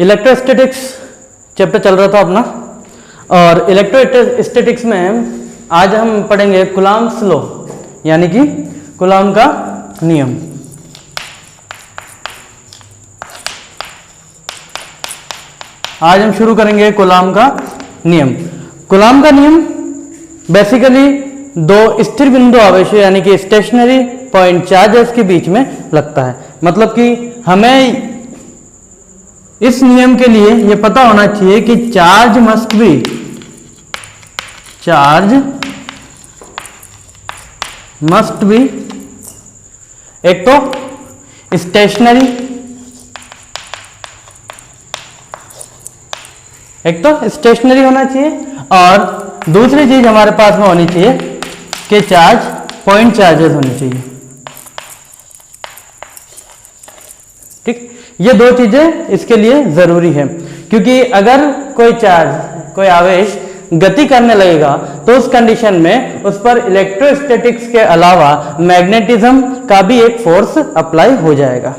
Electrostatics chapter चल रहा था अपना, और इलेक्ट्रोस्टैटिक्स में आज हम पढ़ेंगे कूलॉम्स लॉ, यानी कि कूलॉम का नियम। आज हम शुरू करेंगे कूलॉम का नियम। कूलॉम का नियम बेसिकली दो स्थिर बिंदु आवेशों यानी कि स्टेशनरी पॉइंट चार्जेस के बीच में लगता है। मतलब कि हमें इस नियम के लिए यह पता होना चाहिए कि चार्ज मस्ट बी एक तो स्टेशनरी, होना चाहिए, और दूसरी चीज हमारे पास में होनी चाहिए कि पॉइंट चार्जेस होनी चाहिए। ठीक, ये दो चीजें इसके लिए जरूरी है, क्योंकि अगर कोई आवेश गति करने लगेगा तो उस कंडीशन में उस पर इलेक्ट्रोस्टैटिक्स के अलावा मैग्नेटिज्म का भी एक फोर्स अप्लाई हो जाएगा।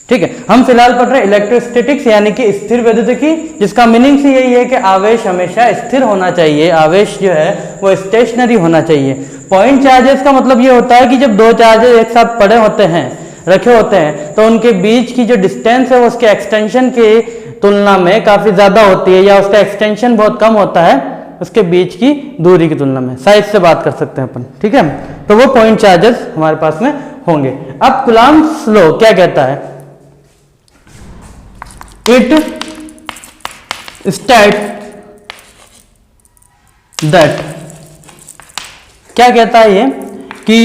ठीक है, हम फिलहाल पढ़ रहे हैं इलेक्ट्रोस्टैटिक्स यानी कि स्थिर वैद्युतिकी, जिसका मीनिंग से यही है कि आवेश हमेशा स्थिर होना चाहिए, आवेश जो है वो स्टेशनरी होना चाहिए। पॉइंट चार्जेस का मतलब ये होता है कि जब दो चार्जेस एक साथ पड़े होते हैं, रखे होते हैं, तो उनके बीच की जो डिस्टेंस है वो उसके एक्सटेंशन की तुलना में काफी ज्यादा होती है, या उसका एक्सटेंशन बहुत कम होता है उसके बीच की दूरी की तुलना में। साइज से बात कर सकते हैं अपन। ठीक है, तो वो पॉइंट चार्जेस हमारे पास में होंगे। अब कूलॉम्स लॉ क्या कहता है? इट स्टेट दैट, क्या कहता है ये कि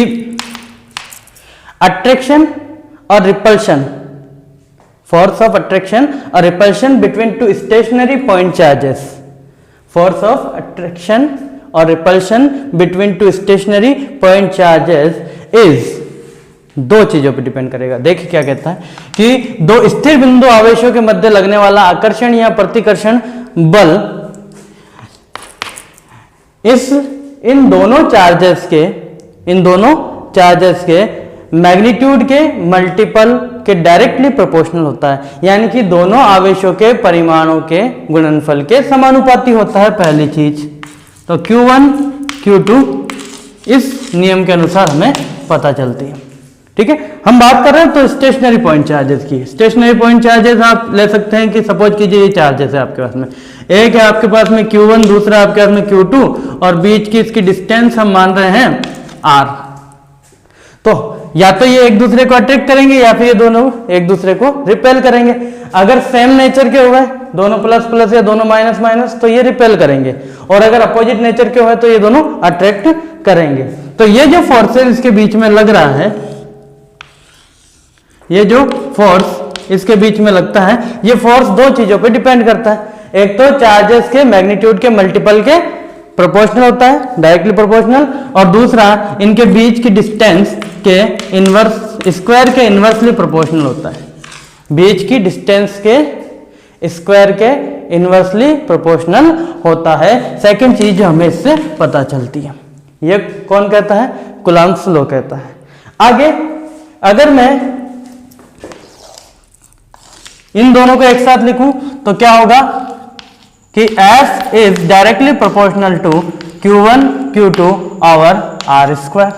अट्रैक्शन और रिपल्शन, फोर्स ऑफ अट्रैक्शन और repulsion between two stationary point charges, force of attraction और repulsion between two stationary point charges is, दो चीजों पर डिपेंड करेगा। देखिए क्या कहता है कि दो स्थिर बिंदु आवेशों के मध्य लगने वाला आकर्षण या प्रतिकर्षण बल इन दोनों चार्जेस के मैग्नीट्यूड के मल्टीपल के डायरेक्टली प्रोपोर्शनल होता है, यानी कि दोनों आवेशों के परिमाणों के गुणनफल के समानुपाती होता है। पहली चीज तो Q1 Q2 इस नियम के अनुसार हमें पता चलती है। ठीक है, हम बात कर रहे हैं तो स्टेशनरी पॉइंट चार्जेस की। स्टेशनरी पॉइंट चार्जेस आप ले सकते हैं कि सपोज कीजिए ये चार्जेस है आपके पास में, एक है आपके पास में Q1, दूसरा आपके पास में Q2, और बीच की इसकी डिस्टेंस हम मान रहे हैं R। तो या तो ये एक दूसरे को अट्रैक्ट करेंगे या फिर ये दोनों एक दूसरे को रिपेल करेंगे। अगर सेम नेचर के हुए, दोनों प्लस प्लस या दोनों माइनस माइनस, तो ये रिपेल करेंगे, और अगर अपोजिट नेचर के हुए तो ये दोनों अट्रैक्ट करेंगे। तो ये जो फोर्सेस इसके बीच में लग रहा है, ये जो फोर्स इसके बीच में लगता है, ये फोर्स दो चीजों पे डिपेंड करता है। एक तो चार्जेस के मैग्नीट्यूड के मल्टीपल के प्रोपोर्शनल होता है, डायरेक्टली प्रोपोर्शनल, और दूसरा इनके बीच की डिस्टेंस के इनवर्स, स्क्वायर के इनवर्सली प्रोपोर्शनल होता है। बीच की डिस्टेंस के स्क्वायर के इनवर्सली प्रोपोर्शनल होता है। सेकंड चीज जो हमें इससे पता चलती है, ये कौन कहता है? कूलॉम्स लॉ कहता है। आगे अगर मैं इन दोनों को एक साथ लिखूं तो क्या होगा कि F is directly proportional to Q1 Q2 over R square.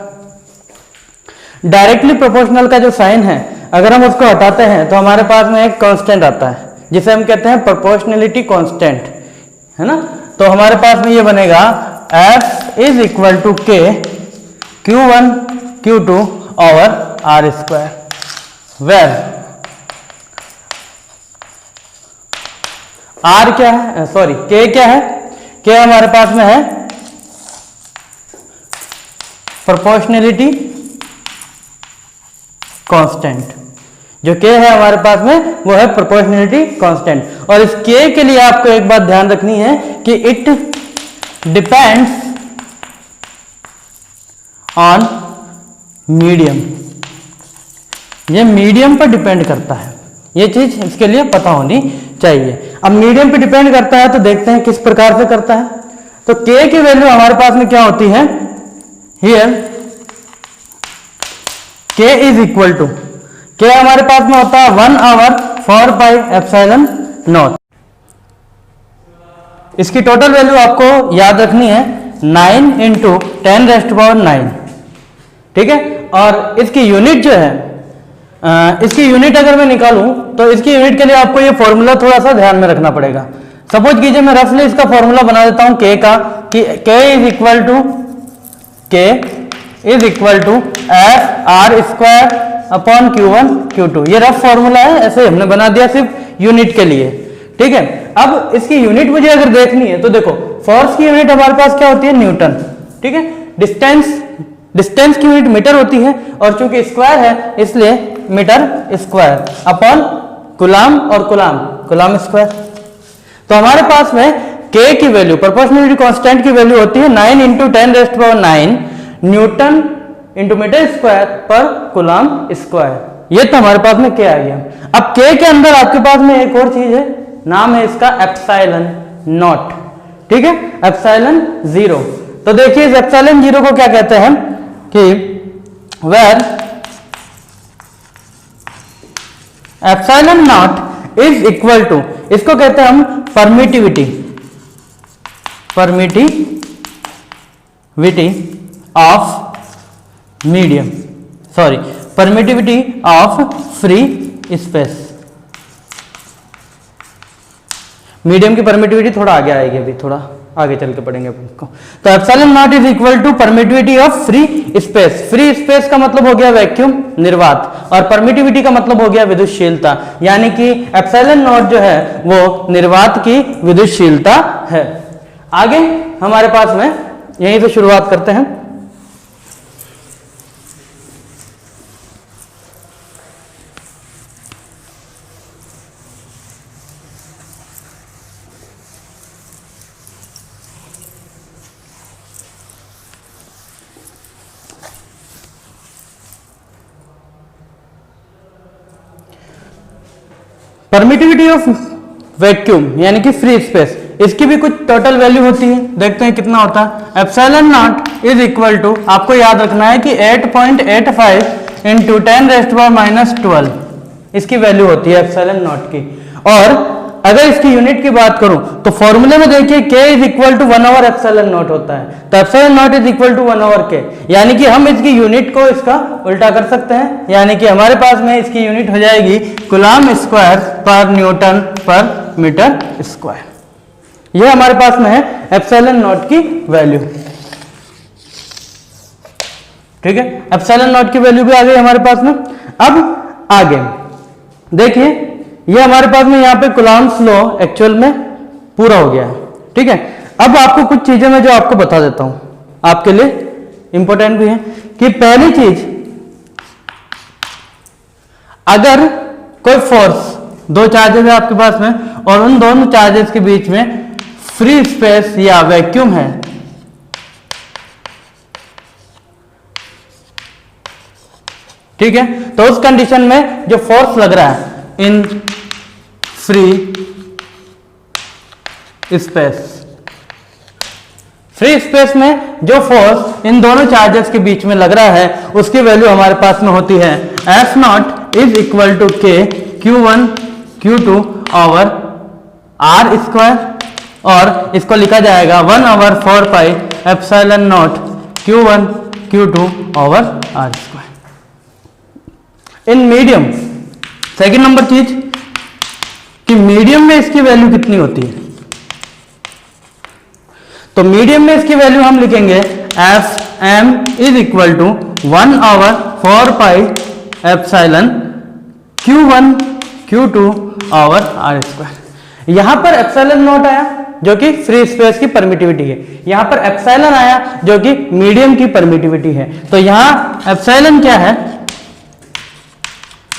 Directly proportional का जो साइन है, अगर हम उसको हटाते हैं तो हमारे पास में एक कांस्टेंट आता है जिसे हम कहते हैं प्रोपोर्शनलिटी कांस्टेंट, है ना। तो हमारे पास में ये बनेगा F is equal to K Q1 Q2 over R square, where R क्या है, सॉरी K क्या है? K हमारे पास में है प्रोपोर्शनलिटी कांस्टेंट। जो K है हमारे पास में वो है प्रोपोर्शनलिटी कांस्टेंट। और इस K के लिए आपको एक बात ध्यान रखनी है कि इट डिपेंड्स ऑन मीडियम, ये मीडियम पर डिपेंड करता है। ये चीज इसके लिए पता होनी चाहिए। अब मीडियम पे डिपेंड करता है तो देखते हैं किस प्रकार से करता है। तो K की वैल्यू हमारे पास में क्या होती है? Here K is equal to, K हमारे पास में होता है 1/4 पाई एप्सिलॉन नॉट। इसकी टोटल वैल्यू आपको याद रखनी है 9 इंटू 10⁻⁹ ठीक है। और इसकी यूनिट जो है इसकी यूनिट अगर मैं निकालूं तो इसकी यूनिट के लिए आपको ये फॉर्मूला थोड़ा सा ध्यान में रखना पड़ेगा। सपोज कीजिए मैं रफली इसका फॉर्मूला बना देता हूं k का कि k is equal to F R square upon Q1 Q2। ये रफ फॉर्मूला है, ऐसे हमने बना दिया सिर्फ यूनिट के लिए, ठीक है। अब इसकी यूनिट मुझे अगर देखनी है तो देखो फोर्स की यूनिट हमारे पास क्या होती है, न्यूटन, ठीक है। डिस्टेंस की यूनिट मीटर होती है और चूंकि स्क्वायर है इसलिए मीटर स्क्वायर अपॉन कूलाम और कूलाम स्क्वायर। तो हमारे पास में k की वैल्यू प्रोपोर्शनलिटी कांस्टेंट की वैल्यू होती है 9 इंटू 10⁻⁹ न्यूटन इंटू मीटर स्क्वायर पर कूलाम स्क्वायर। ये तो हमारे पास में k आ गया। अब k के अंदर आपके पास में एक और चीज है, नाम है इसका एप्सिलॉन नॉट, ठीक है, एप्सिलॉन 0। तो देखिए इस एप्सिलॉन 0 को क्या कहते हैं कि where epsilon naught is equal to, इसको कहते हैं हम permittivity of medium, sorry permittivity of free space. Medium की परमिटिविटी थोड़ा आगे आएगी, अभी थोड़ा आगे चल के पढ़ेंगे अपन इसको। तो epsilon naught is equal to permittivity of free space. Free space का मतलब हो गया वैक्यूम, निर्वात, और परमिटिविटी का मतलब हो गया विद्युतशीलता, यानी कि एप्सिलॉन नॉट जो है वो निर्वात की विद्युतशीलता है। आगे हमारे पास में यहीं से शुरुआत करते हैं। परमिटिविटी ऑफ वैक्यूम यानी कि फ्री स्पेस, इसकी भी कुछ टोटल वैल्यू होती है, देखते हैं कितना होता है। Epsilon naught is equal to, आपको याद रखना है कि 8.85 इंटू 10⁻⁻12 इसकी वैल्यू होती है एप्सिलॉन नॉट की। और अगर इसकी यूनिट की बात करूं तो फॉर्मूले में देखिए k is equal to 1/, epsilon naught होता है, तो epsilon naught is equal to 1/k, यानी कि हम इसकी यूनिट को इसका उल्टा कर सकते हैं, यानी कि हमारे पास में इसकी यूनिट हो जाएगी कूलाम स्क्वायर पर न्यूटन पर मीटर स्क्वायर। यह हमारे पास में है एप्सिलॉन नॉट की वैल्यू, ठीक है। एप्सिलॉन नॉट की वैल्यू भी आ गई हमारे पास में। अब आगे देखिए ये हमारे पास में यहाँ पे कूलाम्स लॉ एक्चुअल में पूरा हो गया है, ठीक है। अब आपको कुछ चीजें मैं जो आपको बता देता हूं, आपके लिए इंपॉर्टेंट भी है, कि पहली चीज, अगर कोई फोर्स, दो चार्जेस है आपके पास में और उन दोनों चार्जेस के बीच में फ्री स्पेस या वैक्यूम है, ठीक है, तो उस कंडीशन में जो फोर्स लग रहा है इन फ्री स्पेस में जो फोर्स इन दोनों चार्जेस के बीच में लग रहा है उसकी वैल्यू हमारे पास में होती है F naught is equal to K Q1 Q2 over R square, और इसको लिखा जाएगा 1/4 pi epsilon naught Q1 Q2 over R square. In medium, second number चीज कि मीडियम में इसकी वैल्यू कितनी होती है, तो मीडियम में इसकी वैल्यू हम लिखेंगे F M is equal to 1/4 pi epsilon Q1 Q2 over R square. यहां पर एप्सिलॉन नॉट आया जो कि फ्री स्पेस की परमिटिविटी है, यहां पर एप्सिलॉन आया जो कि मीडियम की परमिटिविटी है। तो यहां एप्सिलॉन क्या है,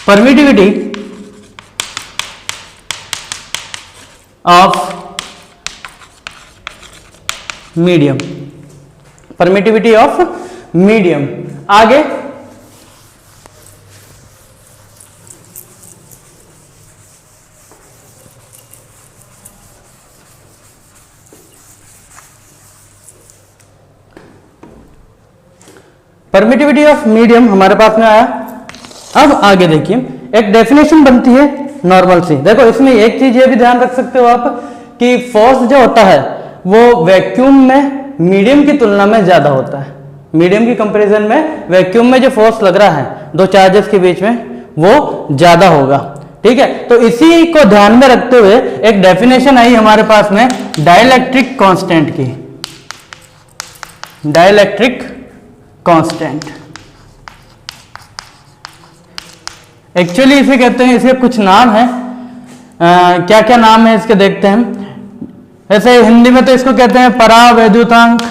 permittivity of medium, permittivity of medium. आगे परमिटिविटी ऑफ मीडियम हमारे पास में आया। अब आगे देखिए एक डेफिनेशन बनती है नॉर्मल सी। देखो इसमें एक चीज ये भी ध्यान रख सकते हो आप कि फोर्स जो होता है वो वैक्यूम में मीडियम की तुलना में ज्यादा होता है। मीडियम की कंपैरिजन में वैक्यूम में जो फोर्स लग रहा है दो चार्जेस के बीच में वो ज्यादा होगा। ठीक है, तो इसी को ध्यान में रखते हुए एक डेफिनेशन आई हमारे पास में डाइलेक्ट्रिक कांस्टेंट की। डाइलेक्ट्रिक कांस्टेंट एक्चुअली इसे कहते हैं, इसके कुछ नाम है, क्या क्या नाम है इसके देखते हैं। ऐसे हिंदी में तो इसको कहते हैं परावैद्युतांक।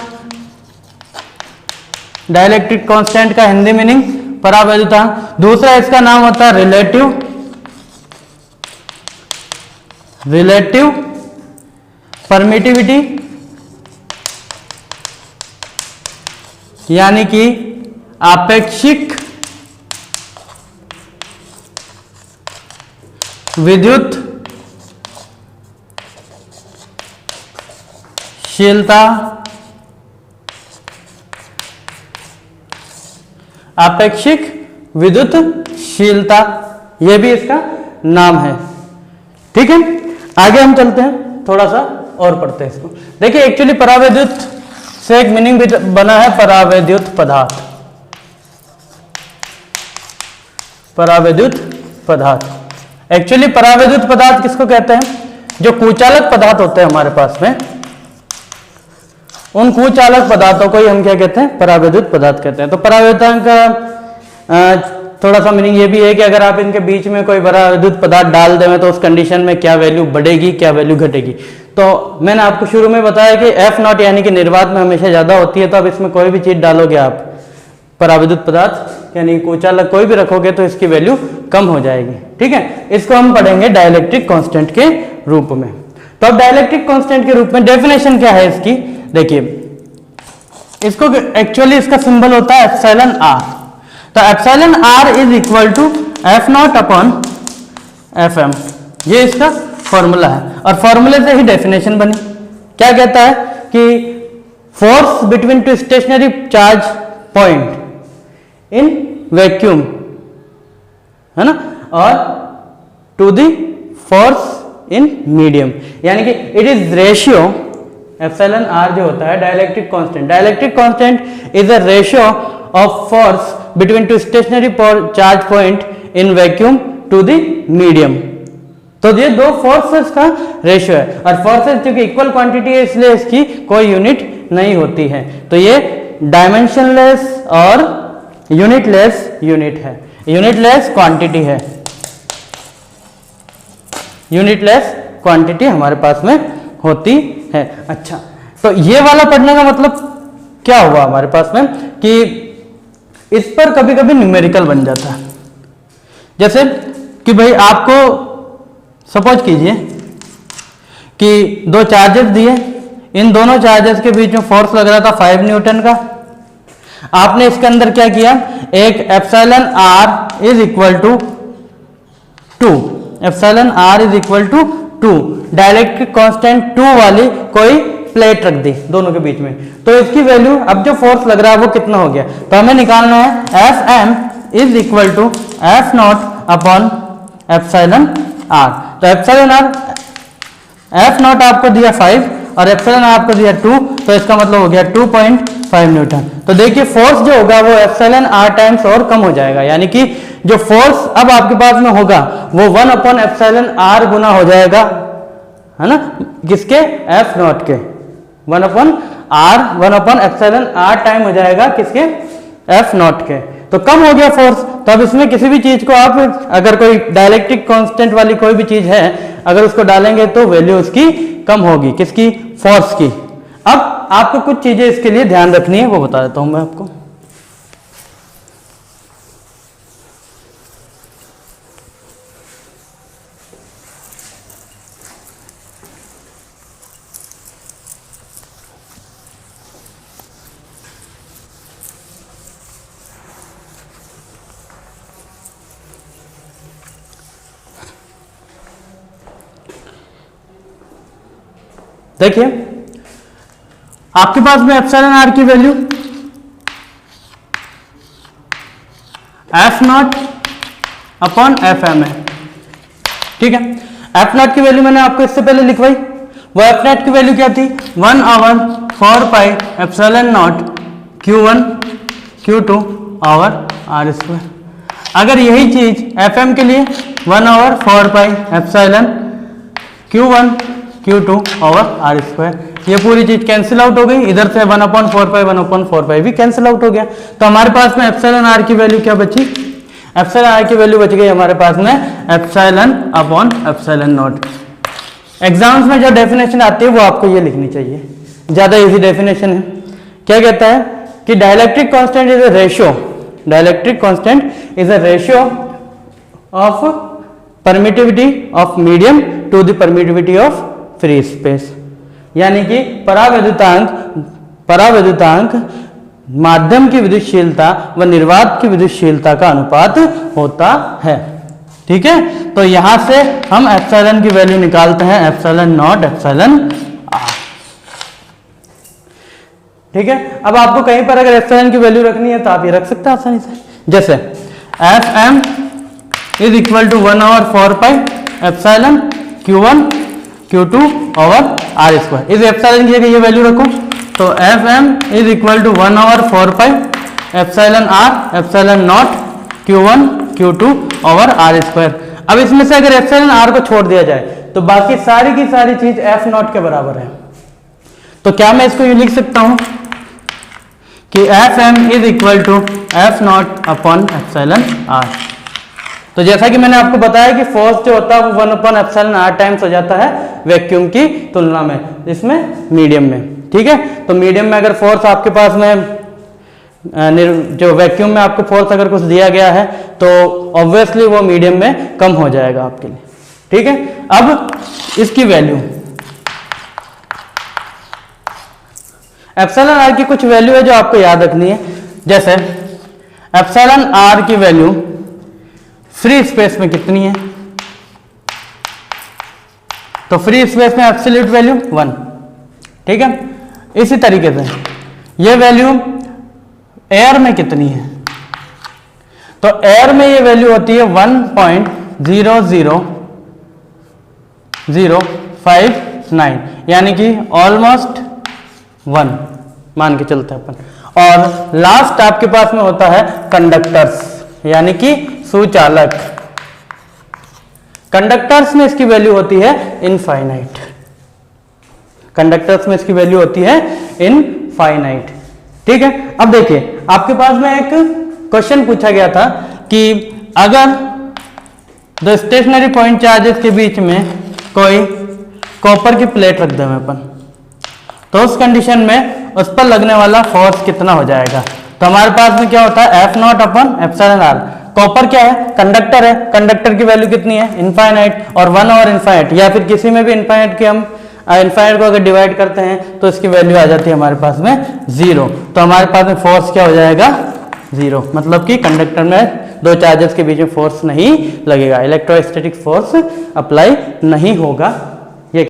डाइलेक्ट्रिक कांस्टेंट का हिंदी मीनिंग परावैद्युतांक। दूसरा इसका नाम होता है रिलेटिव परमिटिविटी, यानी कि आपेक्षिक विद्युत शीलता। आपेक्षिक विद्युतशीलता ये भी इसका नाम है। ठीक है, आगे हम चलते हैं, थोड़ा सा और पढ़ते हैं इसको। देखिए एक्चुअली परावैद्युत से एक मीनिंग भी बना है परावैद्युत पदार्थ। परावैद्युत पदार्थ एक्चुअली परावैद्युत पदार्थ किसको कहते हैं? जो कुचालक पदार्थ होते हैं हमारे पास में, उन कुचालक पदार्थों को ही हम क्या कहते हैं? परावैद्युत पदार्थ कहते हैं। तो परावैद्युतांक का थोड़ा सा मीनिंग ये भी है कि अगर आप इनके बीच में कोई परावैद्युत पदार्थ डाल दें तो उस कंडीशन में क्या वैल्यू बढ़ेगी, क्या वैल्यू घटेगी। तो मैंने आपको शुरू में बताया कि F0 यानी कि निर्वात में हमेशा ज्यादा होती है, तो अब इसमें कोई भी चीज डालोगे आप परावैद्युत पदार्थ यानी कुचालक कोई भी रखोगे तो इसकी वैल्यू कम हो जाएगी। ठीक है, इसको हम पढ़ेंगे डाइलेक्ट्रिक कांस्टेंट के रूप में। तो अब डाइलेक्ट्रिक कांस्टेंट के रूप में डेफिनेशन क्या है इसकी? देखिए इसको एक्चुअली इसका सिंबल होता है एप्सिलॉन आर। तो epsilon R is equal to F0 upon Fm, ये इसका फॉर्मूला है और फॉर्मूले से ही डेफिनेशन बनी। क्या कहता है कि force between two stationary charge point in vacuum, है ना, और to the force in medium, यानी कि it is ratio. Epsilon R जो होता है dielectric constant, dielectric constant is a ratio of force between two stationary charge point in vacuum to the medium. तो ये दो फोर्सेस का रेशियो है और फोर्सेस क्योंकि इक्वल क्वांटिटी है इसलिए इसकी कोई यूनिट नहीं होती है। तो ये डायमेंशनलेस और यूनिटलेस यूनिट है, यूनिटलेस क्वांटिटी है, यूनिटलेस क्वांटिटी हमारे पास में होती है। अच्छा, तो ये वाला पढ़ने का मतलब क्या हुआ हमारे पास में कि इस पर कभी कभी न्यूमेरिकल बन जाता है। जैसे कि भाई आपको सपोज कीजिए कि दो चार्जेस दिए, इन दोनों चार्जेस के बीच में फोर्स लग रहा था 5 न्यूटन का। आपने इसके अंदर क्या किया, एक epsilon R is equal to 2, epsilon R is equal to 2 dielectric constant 2 वाली कोई प्लेट रख दी दोनों के बीच में। तो इसकी वैल्यू अब जो फोर्स लग रहा है वो कितना हो गया, तो हमें निकालना है Fm is equal to F0 upon epsilon R. तो एप्सिलॉन आर F0 आपको दिया 5 और एप्सिलॉन आर आपको दिया 2, तो इसका मतलब हो गया 2.5 न्यूटन। तो देखिए फोर्स जो होगा वो एप्सिलॉन आर टाइम्स और कम हो जाएगा, यानी कि जो फोर्स अब आपके पास में होगा वो 1 अपॉन एप्सिलॉन आर गुना हो जाएगा, है ना, किसके? F0 के 1 upon R, 1 upon epsilon R time हो जाएगा किसके? F0 के। तो कम हो गया फोर्स। तो अब इसमें किसी भी चीज को आप अगर कोई डाइलेक्ट्रिक कांस्टेंट वाली कोई भी चीज है अगर उसको डालेंगे तो वैल्यू उसकी कम होगी, किसकी? फोर्स की। अब आपको कुछ चीजें इसके लिए ध्यान रखनी है, वो बता देता हूं मैं आपको। देखिए आपके पास में एप्सिलॉन आर की वैल्यू F0 अपॉन Fm है। ठीक है। एफ नॉट की वैल्यू मैंने आपको इससे पहले लिखवाई, वो एफ नॉट की वैल्यू क्या थी 1/4πε0 Q1 Q2 और R स्क्वायर। अगर यही चीज Fm के लिए 1/4πε Q1 Q2 और R स्क्वायर, ये पूरी चीज कैंसिल आउट हो गई, इधर से 1/4π भी कैंसिल आउट हो गया। तो हमारे पास में एप्सिलॉन आर की वैल्यू क्या बची, एप्सिलॉन आर की वैल्यू बच गई हमारे पास में ε/ε0। एग्जाम्स में जो डेफिनेशन आती है वो आपको ये लिखनी चाहिए, ज्यादा इजी डेफिनेशन है। क्या कहता है कि dielectric constant is a ratio, dielectric constant is a ratio of permittivity of medium to the permittivity of free space, यानी कि परावैद्युतांक माध्यम की विद्युतशीलता व निर्वात की विद्युतशीलता का अनुपात होता है। ठीक है, तो यहां से हम एप्सिलॉन की वैल्यू निकालते हैं, ε0 εr। ठीक है, अब आपको कहीं पर अगर एप्सिलॉन की वैल्यू रखनी है तो आप ये रख सकते हैं आसानी से, जैसे Fm is equal to 1/4πε Q1 Q2 और R स्क्वायर। इस एप्सिलॉन की जगह ये वैल्यू रखो तो Fm is equal to 1/4πε0 Q1 Q2 और R स्क्वायर। अब इसमें से अगर एप्सिलॉन R को छोड़ दिया जाए तो बाकी सारी की सारी चीज F0 के बराबर है। तो क्या मैं इसको ये लिख सकता हूं कि Fm is equal to F0/εr। तो जैसा कि मैंने आपको बताया कि फोर्स जो होता है वो 1/εr टाइम्स हो जाता है वैक्यूम की तुलना में, इसमें मीडियम में। ठीक है, तो मीडियम में अगर फोर्स आपके पास में जो वैक्यूम में आपको फोर्स अगर कुछ दिया गया है तो ऑब्वियसली वो मीडियम में कम हो जाएगा आपके लिए। ठीक है, अब इसकी वैल्यू एप्सिलॉन आर की कुछ वैल्यू है जो आपको याद रखनी है, जैसे एप्सिलॉन आर की वैल्यू फ्री स्पेस में कितनी है, तो फ्री स्पेस में एब्सोल्यूट वैल्यू 1। ठीक है, इसी तरीके से ये वैल्यू एयर में कितनी है, तो एयर में ये वैल्यू होती है 1.00059, यानी कि ऑलमोस्ट 1 मान के चलते हैं अपन। और लास्ट आपके पास में होता है कंडक्टर्स, यानी कि सुचालक। कंडक्टर्स में इसकी वैल्यू होती है इनफाइनाइट, कंडक्टर्स में इसकी वैल्यू होती है इनफाइनाइट। ठीक है, अब देखिए आपके पास में एक क्वेश्चन पूछा गया था कि अगर दो स्टेशनरी पॉइंट चार्जेस के बीच में कोई कॉपर की प्लेट रख दें अपन, तो उस कंडीशन में उस पर लगने वाला फोर्स कितना हो जाएगा। तो हमारे पास में क्या होता है F0/εr। कॉपर क्या है, कंडक्टर है, कंडक्टर की वैल्यू कितनी है इनफाइनाइट, और 1 और इनफाइनाइट या फिर किसी में भी इनफाइनाइट के हम इनफाइनाइट को अगर डिवाइड करते हैं तो इसकी वैल्यू आ जाती है हमारे पास में 0। तो हमारे पास में फोर्स क्या हो जाएगा 0, मतलब कि कंडक्टर में दो चार्जेस के बीच में फोर्स नहीं लगेगा, इलेक्ट्रोस्टैटिक फोर्स अप्लाई नहीं होगा